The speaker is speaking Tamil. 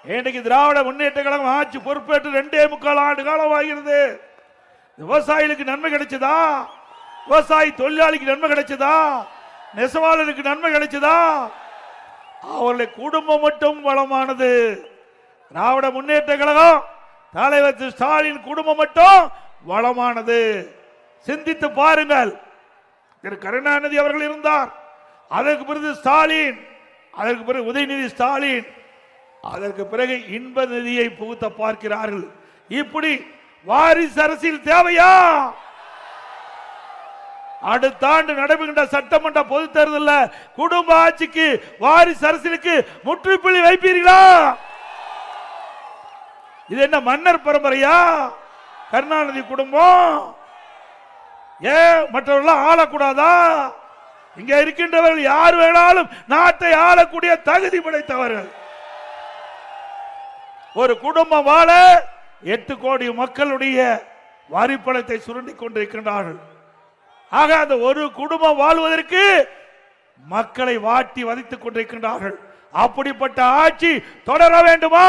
இன்றைக்கு திராவிட முன்னேற்ற கழகம் ஆட்சி பொறுப்பேற்று 2.25 ஆண்டு காலம் ஆகிறது. விவசாயிகளுக்கு நன்மை கிடைச்சதா? விவசாயி தொழிலாளிக்கு நன்மை கிடைச்சதா? நெசவாளருக்கு நன்மை கிடைச்சதா? அவர்களுடைய குடும்பம் மட்டும் வளமானது. திராவிட முன்னேற்ற கழகம் தலைவர் ஸ்டாலின் குடும்பம் மட்டும் வளமானது. சிந்தித்து பாருங்கள். திரு கருணாநிதி அவர்கள் இருந்தார், அதற்கு பிறகு ஸ்டாலின், அதற்கு பிறகு உதயநிதி ஸ்டாலின், அதற்கு பிறகு இன்ப நிதியை புகுத்த பார்க்கிறார்கள். இப்படி வாரிசு அரசியல் தேவையா? அடுத்த ஆண்டு நடைபெறுகின்ற சட்டமன்ற பொது தேர்தலில் குடும்ப ஆட்சிக்கு வாரிசு அரசியலுக்கு முற்றுப்புள்ளி வைப்பீர்களா? இது என்ன மன்னர் பரம்பரையா? கருணாநிதி குடும்பம் ஏன் மற்றவர்கள் ஆளக்கூடாதா? இங்க இருக்கின்றவர்கள் யார் வேணாலும் நாட்டை ஆளக்கூடிய தகுதி படைத்தவர்கள். ஒரு குடும்பம் வாழ 8 கோடி மக்களுடைய வரிப்பணத்தை சுரண்டி கொண்டிருக்கின்றார்கள். ஆக அந்த ஒரு குடும்பம் வாழ்வதற்கு மக்களை வாட்டி வதைத்துக் கொண்டிருக்கின்றார்கள். அப்படிப்பட்ட ஆட்சி தொடர வேண்டுமா?